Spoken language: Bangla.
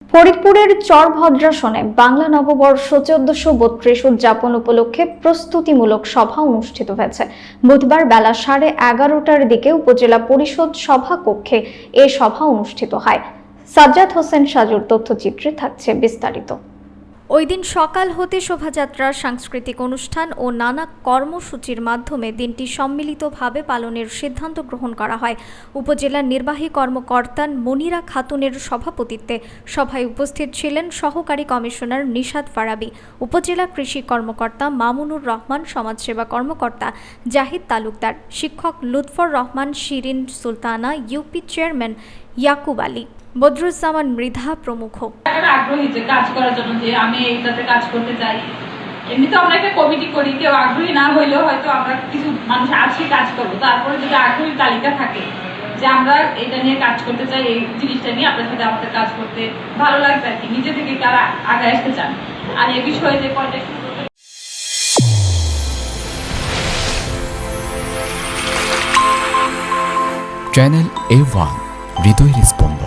ফরিদপুরের চরভদ্রাসনে বাংলা নববর্ষ 1432 উদযাপন উপলক্ষে প্রস্তুতিমূলক সভা অনুষ্ঠিত হয়েছে। বুধবার বেলা 11:30টার দিকে উপজেলা পরিষদ সভা কক্ষে এ সভা অনুষ্ঠিত হয়। সাজ্জাদ হোসেন সাজুর তথ্যচিত্রে থাকছে বিস্তারিত। ওই দিন সকাল হতে শোভাযাত্রা, সাংস্কৃতিক অনুষ্ঠান ও নানা কর্মসূচির মাধ্যমে দিনটি সম্মিলিতভাবে পালনের সিদ্ধান্ত গ্রহণ করা হয়। উপজেলার নির্বাহী কর্মকর্তা মনিরা খাতুনের সভাপতিত্বে সভায় উপস্থিত ছিলেন সহকারী কমিশনার নিশাত ফারাবী, উপজেলা কৃষি কর্মকর্তা মামুনুর রহমান, সমাজসেবা কর্মকর্তা জাহিদ তালুকদার, শিক্ষক লুৎফর রহমান, শিরিন সুলতানা, ইউপি চেয়ারম্যান ইয়াকুব আলী, বদরুজ্জামান মৃধা প্রমুখ। আগ্রহী যে কাজ করার জন্য, যে আমি এইটাতে কাজ করতে চাই। এমনিতে আমরা একটা কমিটি করি, কেউ আগ্রহী না হইলেও হয়তো আমরা কিছু মানুষ আছি কাজ করবো, তারপরে যদি আগ্রহী তালিকা থাকে যে আমরা এটা নিয়ে কাজ করতে চাই, এই জিনিসটা নিয়ে আপনার সাথে আমাদের কাজ করতে ভালো লাগবে আর কি, নিজে থেকে তারা আগে আসতে চান। আর এ বিষয়ে যে কয়টা চ্যানেল A1 হৃদয়ের স্পন্দন।